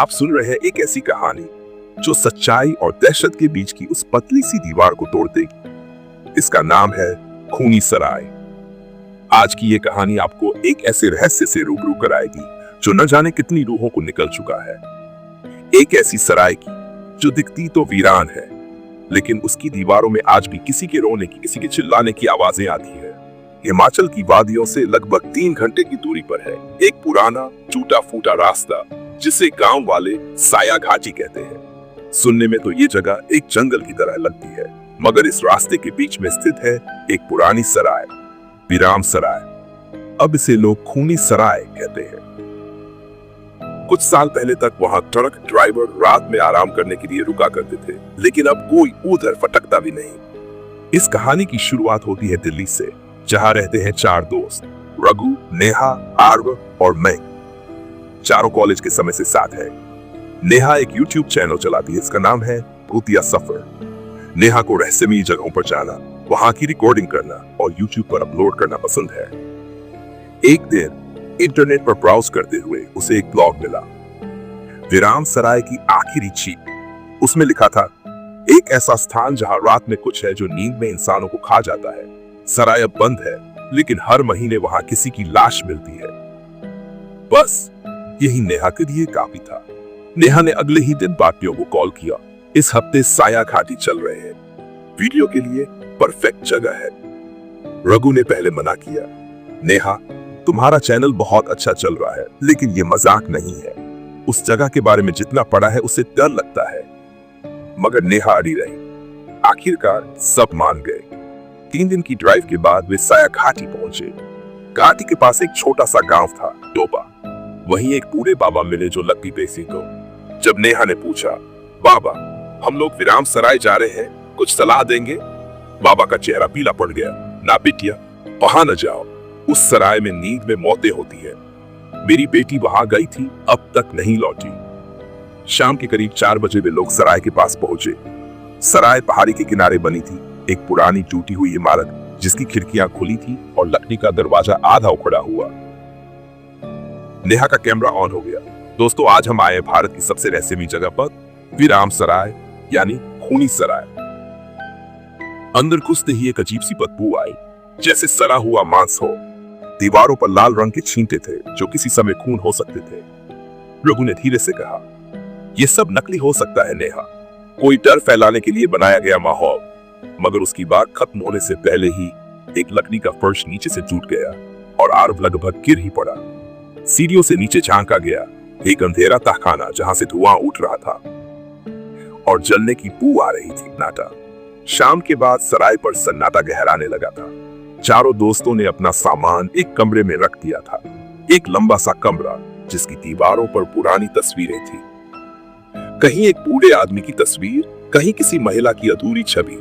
आप सुन रहे हैं एक ऐसी कहानी जो सच्चाई और दहशत के बीच की उस पतली सी दीवार को तोड़ देगी। इसका नाम है खूनी सराय। आज की ये कहानी आपको एक ऐसे रहस्य से रूबरू कराएगी जो न जाने कितनी रूहों को निकल चुका है। एक ऐसी सराय की जो दिखती तो वीरान है, लेकिन उसकी दीवारों में आज भी किसी के रोने की, किसी के चिल्लाने की आवाजें आती है। हिमाचल की वादियों से लगभग 3 घंटे की दूरी पर है एक पुराना टूटा फूटा रास्ता जिसे गांव वाले साया घाटी कहते हैं। सुनने में तो ये जगह एक जंगल की तरह लगती है, मगर इस रास्ते के बीच में स्थित है एक पुरानी सराय, विराम सराय। अब इसे लोग खूनी सराय कहते हैं। कुछ साल पहले तक वहां ट्रक ड्राइवर रात में आराम करने के लिए रुका करते थे, लेकिन अब कोई उधर फटकता भी नहीं। इस कहानी की शुरुआत होती है दिल्ली से, जहां रहते हैं 4 दोस्त, रघु, नेहा, आर्व और मैं। चारों कॉलेज के समय से साथ है। नेहा एक YouTube चैनल चलाती है, इसका नाम है भूतिया सफर। नेहा को रहस्यमयी जगहों पर जाना, वहां की रिकॉर्डिंग करना और YouTube पर अपलोड करना पसंद है। एक दिन इंटरनेट पर ब्राउज करते हुए उसे एक ब्लॉग मिला, विराम सराय की आखिरी चीख। उसमें लिखा था, एक ऐसा स्थान जहां रात में कुछ है जो नींद में इंसानों को खा जाता है। सराय अब बंद है, लेकिन हर महीने वहां किसी की लाश मिलती है। बस यही नेहा के लिए काफी था। नेहा ने अगले ही दिन बाकियों को कॉल किया। इस हफ्ते साया घाटी चल रहे हैं, वीडियो के लिए परफेक्ट जगह है। रघु ने पहले मना किया, नेहा तुम्हारा चैनल बहुत अच्छा चल रहा है, लेकिन ये मजाक नहीं है। उस जगह के बारे में जितना पढ़ा है उससे डर लगता है। मगर नेहा अड़ी रही। आखिरकार सब मान गए। 3 दिन की ड्राइव के बाद वे साया घाटी पहुंचे। घाटी के पास एक छोटा सा गांव था, डोबा। वहीं एक बूढ़े बाबा मिले जो लकड़ी बेचते को। जब नेहा ने पूछा, बाबा हम लोग विराम सराय जा रहे हैं, कुछ सलाह देंगे? बाबा का चेहरा पीला पड़ गया। ना बिटिया, वहां न जाओ, उस सराय में नींद में मौतें होती है। मेरी बेटी वहां गई थी, अब तक नहीं लौटी। शाम के करीब 4 बजे वे लोग सराय के पास पहुंचे। सराय पहाड़ी के किनारे बनी थी, एक पुरानी टूटी हुई इमारत जिसकी खिड़कियां खुली थी और लकड़ी का दरवाजा आधा उखड़ा हुआ। नेहा का कैमरा ऑन हो गया। दोस्तों, आज हम आए भारत की सबसे रहस्यमयी जगह पर, विराम सराय यानी खूनी सराय। अंदर घुसते ही एक अजीब सी बदबू आई, जैसे सड़ा हुआ मांस हो। दीवारों पर लाल रंग के छींटे थे जो किसी समय खून हो सकते थे। रघु ने धीरे से कहा, यह सब नकली हो सकता है नेहा, कोई डर फैलाने के लिए बनाया गया माहौल। मगर उसकी बात खत्म होने से पहले ही एक लकड़ी का फर्श नीचे से टूट गया और आर्व लगभग गिर ही पड़ा। सीढ़ियों से नीचे झांका गया, एक अंधेरा तहखाना जहां से धुआं उठ रहा था और जलने की बू आ रही थी। नाटा। शाम के बाद सराय पर सन्नाटा गहराने लगा था। चारों दोस्तों ने अपना सामान एक कमरे में रख दिया था, एक लंबा सा कमरा जिसकी दीवारों पर पुरानी तस्वीरें थी। कहीं एक बूढ़े आदमी की तस्वीर, कहीं किसी महिला की अधूरी छवि,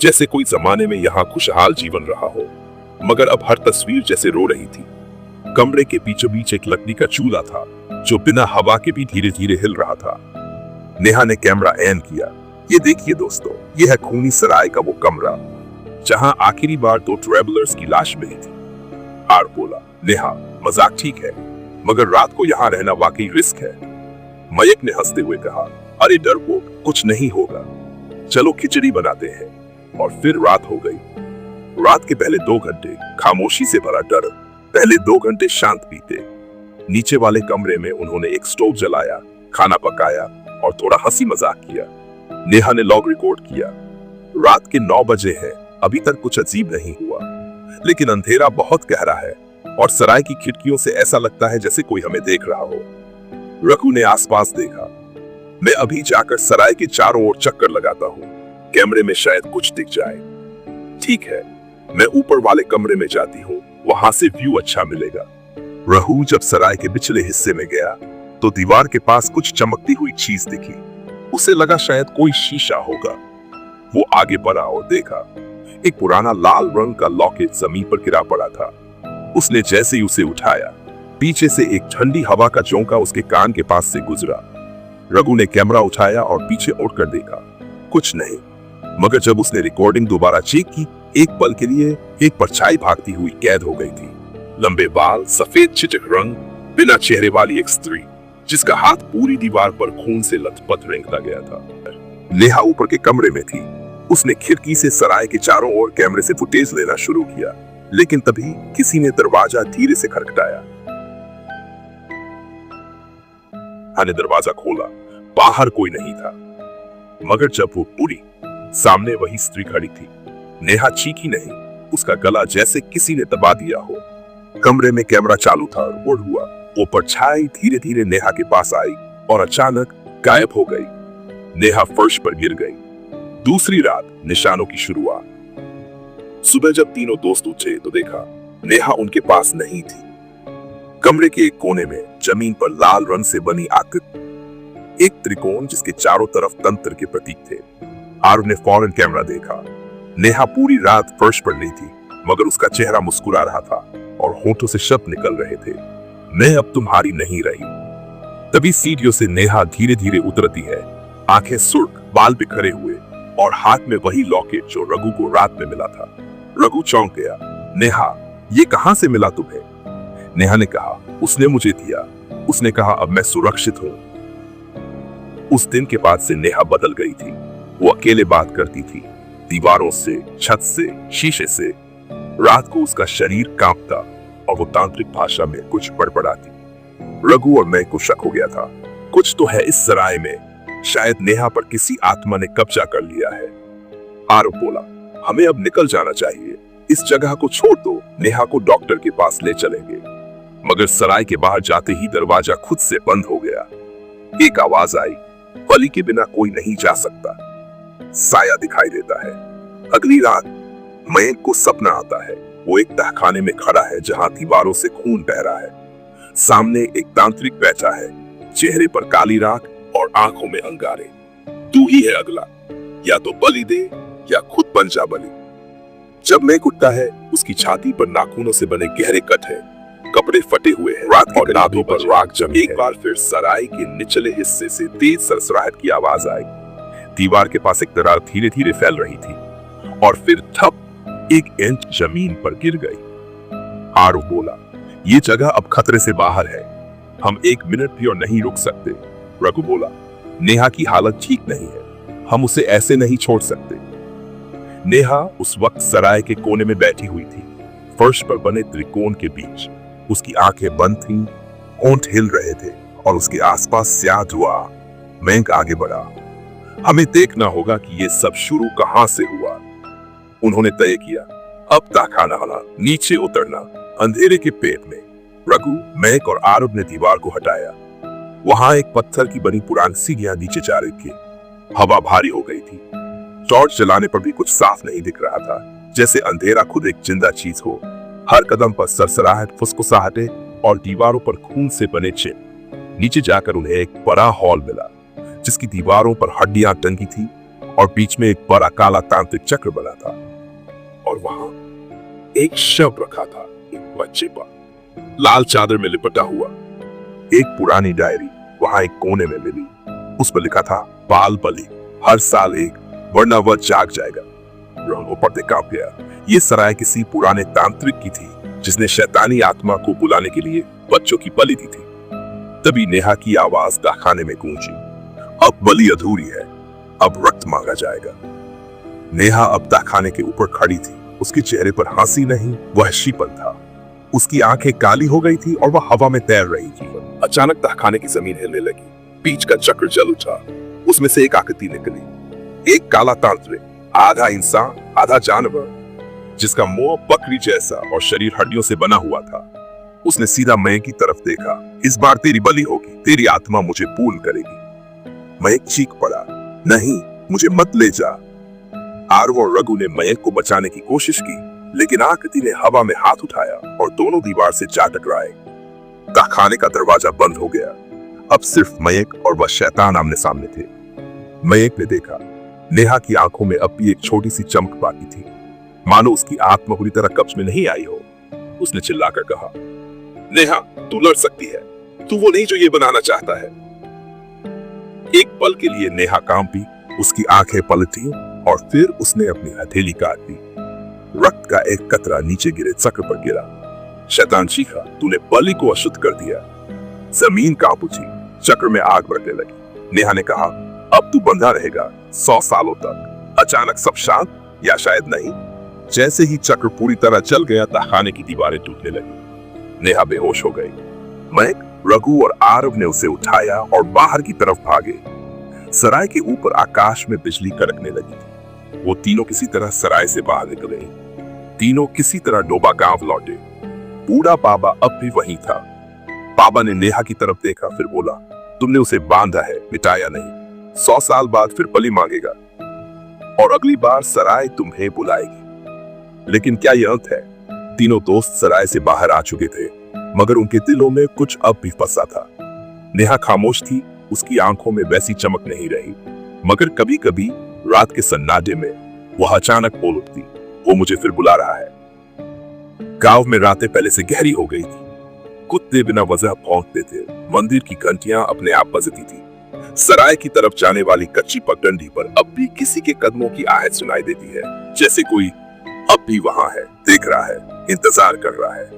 जैसे कोई जमाने में यहाँ खुशहाल जीवन रहा हो। मगर अब हर तस्वीर जैसे रो रही थी। कमरे के बीचों बीच एक लकड़ी का चूल्हा था जो बिना हवा के भी धीरे धीरे हिल रहा था। नेहा ने कैमरा ऑन किया। ये देखिए दोस्तों, ये है खूनी सराय का वो कमरा जहां आखिरी बार 2 ट्रैवलर्स की लाश मिली थी। आर बोला, नेहा मजाक ठीक है, मगर रात को यहाँ रहना वाकई रिस्क है। मयक ने हंसते हुए कहा, अरे डरपोक, कुछ नहीं होगा, चलो खिचड़ी बनाते हैं। और फिर रात हो गई। रात के पहले 2 घंटे खामोशी से भरा डर, पहले 2 घंटे शांत बीते। नीचे वाले कमरे में उन्होंने एक स्टोव जलाया, खाना पकाया और थोड़ा हंसी मजाक किया। नेहा ने लॉग रिकॉर्ड किया। रात के 9 बजे है, अभी तक कुछ अजीब नहीं हुआ, लेकिन अंधेरा बहुत गहरा है और सराय की खिड़कियों से ऐसा लगता है जैसे कोई हमें देख रहा हो। रघु ने आसपास देखा। मैं अभी जाकर सराय के चारों ओर चक्कर लगाता हूँ, कैमरे में शायद कुछ दिख जाए। ठीक है, मैं ऊपर वाले कमरे में जाती हूँ, वहां से व्यू अच्छा मिलेगा। रघु जब सराय के पिछले हिस्से में गया तो दीवार के पास कुछ चमकती हुई चीज दिखी। उसे लगा शायद कोई शीशा होगा। वो आगे बढ़ा और देखा एक पुराना लाल रंग का लॉकेट जमीन पर गिरा पड़ा था। उसने जैसे ही उसे उठाया, पीछे से एक ठंडी हवा का झोंका उसके कान के पास से गुजरा। रघु ने कैमरा उठाया और पीछे उठकर देखा, कुछ नहीं। मगर जब उसने रिकॉर्डिंग दोबारा चेक की, एक पल के लिए एक परछाई भागती हुई कैद हो गई थी। लंबे बाल, सफेद चिटक रंग, बिना चेहरे वाली एक स्त्री। जिसका हाथ पूरी दीवार पर खून से लथपथ रेंगता गया था। नेहा ऊपर के कमरे में थी। उसने खिड़की से सराय के चारों ओर कैमरे से फुटेज लेना शुरू किया, लेकिन तभी किसी ने दरवाजा धीरे से खटखटाया। ने दरवाजा खोला। बाहर कोई नहीं था, मगर जब वो पूरी सामने वही स्त्री खड़ी थी। नेहा चीखी नहीं, उसका गला जैसे किसी ने दबा दिया हो। कमरे में कैमरा चालू था। रिकॉर्ड हुआ। वो परछाई धीरे धीरे नेहा के पास आई और अचानक गायब हो गई। नेहा फर्श पर गिर गई। दूसरी रात, निशानों की शुरुआत। सुबह जब तीनों दोस्त उठे तो देखा नेहा उनके पास नहीं थी। कमरे के एक कोने में जमीन पर लाल रंग से बनी आकृति, एक त्रिकोण जिसके चारों तरफ तंत्र के प्रतीक थे। आरुण ने फौरन कैमरा देखा। नेहा पूरी रात फर्श पर नहीं थी, मगर उसका चेहरा मुस्कुरा रहा था और होठों से शब्द निकल रहे थे, मैं अब तुम्हारी नहीं रही। तभी सीढ़ियों से नेहा धीरे धीरे उतरती है, आंखें सुर्ख, बाल बिखरे हुए और हाथ में वही लॉकेट जो रघु को रात में मिला था। रघु चौंक गया। नेहा, ये कहां से मिला तुम्हें? नेहा ने कहा, उसने मुझे दिया। उसने कहा, अब मैं सुरक्षित हूं। उस दिन के बाद से नेहा बदल गई थी। वो अकेले बात करती थी, दीवारों से, छत से, शीशे से। रात को उसका शरीर कांपता और वो तांत्रिक भाषा में कुछ बड़बड़ाती। रघु और मैं को शक हो गया था, कुछ तो है इस सराय में। शायद नेहा पर किसी आत्मा ने कब्जा कर लिया है। आरव बोला, हमें अब निकल जाना चाहिए। इस जगह को छोड़ दो। नेहा को डॉक्टर के पास ले चलेंगे। मगर सराय के बाहर जाते ही दरवाजा खुद से बंद हो गया। एक आवाज आई, बलि के बिना कोई नहीं जा सकता। साया दिखाई देता है। अगली रात मयंक को सपना आता है। वो एक तहखाने में खड़ा है जहां दीवारों से खून बह रहा है। सामने एक तांत्रिक बैठा है, चेहरे पर काली राख और आंखों में अंगारे। तू ही है अगला, या तो बलि दे या खुद बन जा बलि। जब मयंक उठता है, उसकी छाती पर नाखूनों से बने गहरे कट है, कपड़े फटे हुए हैं, रात और नाभि पर राख जमी है। एक बार फिर सराय के निचले हिस्से से तेज सरसराहट की आवाज आई। दीवार के पास एक दरार धीरे धीरे फैल रही थी और फिर ठप 1 इंच जमीन पर गिर गई। आरव बोला, ये जगह अब खतरे से बाहर है, हम 1 मिनट भी और नहीं रुक सकते। रघु बोला, नेहा की हालत ठीक नहीं है, हम उसे ऐसे नहीं छोड़ सकते। नेहा उस वक्त सराय के कोने में बैठी हुई थी, फर्श पर बने त्रिकोण के बीच। उसकी आंखें बंद थीं, होंठ हिल रहे थे और उसके आसपास स्याह धुआं। मयंक आगे बढ़ा, हमें देखना होगा कि ये सब शुरू कहां से हुआ। उन्होंने तय किया, अब तहखाना आना, नीचे उतरना, अंधेरे के पेट में। रघु, मयंक और आरव ने दीवार को हटाया। वहां एक पत्थर की बनी पुरानी सीढ़ियां नीचे जा रही थी। हवा भारी हो गई थी। टॉर्च जलाने पर भी कुछ साफ नहीं दिख रहा था, जैसे अंधेरा खुद एक जिंदा चीज हो। हर कदम पर सरसराहट, फुसफुसाहटें और दीवारों पर खून से बने चिन्ह। नीचे जाकर उन्हें एक बड़ा हॉल मिला, जिसकी दीवारों पर हड्डियां टंगी थी और बीच में एक बड़ा काला तांत्रिक चक्र बना था। और वहां एक शव रखा था, एक बच्चे पर, लाल चादर में लिपटा हुआ। एक पुरानी डायरी वहां एक कोने में मिली। उस पर लिखा था, बाल बलि, हर साल एक, वरना वह जाग जाएगा। रोहन पढ़ते कांप गया। ये सराय किसी पुराने तांत्रिक की थी, जिसने शैतानी आत्मा को बुलाने के लिए बच्चों की बलि दी थी। तभी नेहा की आवाज तहखाने में गूंजी, अब बलि अधूरी है, अब रक्त मांगा जाएगा। नेहा अब तहखाने के ऊपर खड़ी थी। उसके चेहरे पर हंसी नहीं, वहशीपन था। उसकी आंखें काली हो गई थी और वह हवा में तैर रही थी। अचानक तहखाने की जमीन हिलने लगी। बीच का चक्र जल उठा। उसमें से एक आकृति निकली, एक काला तांत्रिक, आधा इंसान आधा जानवर, जिसका मुंह बकरी जैसा और शरीर हड्डियों से बना हुआ था। उसने सीधा मयंक की तरफ देखा। इस बार तेरी बलि होगी, तेरी आत्मा मुझे पूर्ण करेगी। मयंक चीख पड़ा, नहीं, मुझे मत ले जा। आरव और रघु ने मयंक को बचाने की कोशिश की, लेकिन आकृति ने हवा में हाथ उठाया और दोनों दीवार से जा टकराए। तहखाने का दरवाजा बंद हो गया। अब सिर्फ मयंक और वह शैतान आमने सामने थे। मयंक ने देखा, नेहा की आंखों में अब भी एक छोटी सी चमक बाकी थी, मानो उसकी आत्मा पूरी तरह कब्ज में नहीं आई हो। उसने चिल्लाकर कहा, नेहा, तू लड़ सकती है, तू वो नहीं जो ये बनाना चाहता है। एक पल के लिए नेहा कांपी, उसकी आंखें पलटी और फिर उसने अपनी हथेली काट दी। रक्त का एक कतरा नीचे गिरे चक्र पर गिरा। शैतान चीखा, तूने बलि को अशुद्ध कर दिया। जमीन कांप उठी, चक्र में आग बढ़ने लगी। नेहा ने कहा, अब तू बंधा रहेगा 100 सालों तक। अचानक सब शांत, या शायद नहीं। जैसे ही चक्र पूरी तरह जल गया, तहखाने की दीवारें टूटने लगी। नेहा बेहोश हो गई। महक, रघु और आरव ने उसे उठाया और बाहर की तरफ भागे। सराय के ऊपर आकाश में बिजली कड़कने लगी थी। वो तीनों किसी तरह सराय से बाहर निकले। तीनों किसी तरह डोबा गांव लौटे। बूढ़ा बाबा अब भी वहीं था। बाबा ने नेहा की तरफ देखा, फिर बोला, तुमने उसे बांधा है, मिटाया नहीं। 100 साल बाद फिर बलि मांगेगा और अगली बार सराय तुम्हें बुलाएगी। लेकिन क्या यह अंत है? तीनों दोस्त सराय से बाहर आ चुके थे, मगर उनके दिलों में कुछ अब भी फंसा था। नेहा खामोश थी, उसकी आंखों में वैसी चमक नहीं रही, मगर कभी कभी रात के सन्नाटे में वह अचानक बोल उठती, वो मुझे फिर बुला रहा है। गांव में रातें पहले से गहरी हो गई थी। कुत्ते बिना वजह भौंकते थे। मंदिर की घंटियां अपने आप बजती थी। सराय की तरफ जाने वाली कच्ची पगडंडी पर अब भी किसी के कदमों की आहट सुनाई देती है, जैसे कोई अब भी वहां है, देख रहा है, इंतजार कर रहा है।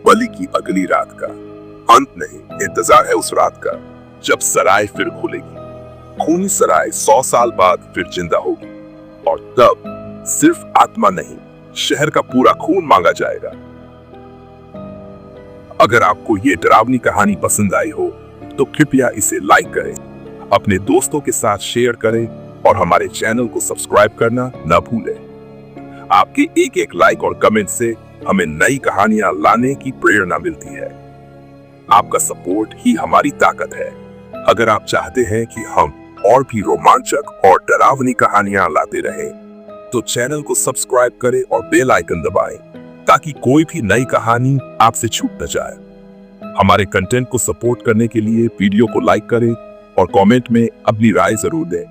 बलि की अगली रात का अंत नहीं, इंतजार है उस रात का जब सराय फिर खुलेगी। खूनी सराय 100 साल बाद फिर जिंदा होगी और तब सिर्फ आत्मा नहीं, शहर का पूरा खून मांगा जाएगा। अगर आपको ये डरावनी कहानी पसंद आई हो तो कृपया इसे लाइक करें, अपने दोस्तों के साथ शेयर करें और हमारे चैनल को सब्सक्राइब करना न भूलें। आपके एक एक लाइक और कमेंट से हमें नई कहानियां लाने की प्रेरणा मिलती है। आपका सपोर्ट ही हमारी ताकत है। अगर आप चाहते हैं कि हम और भी रोमांचक और डरावनी कहानियां लाते रहें, तो चैनल को सब्सक्राइब करें और बेल आइकन दबाएं, ताकि कोई भी नई कहानी आपसे छूट न जाए। हमारे कंटेंट को सपोर्ट करने के लिए वीडियो को लाइक करें और कमेंट में अपनी राय जरूर दें।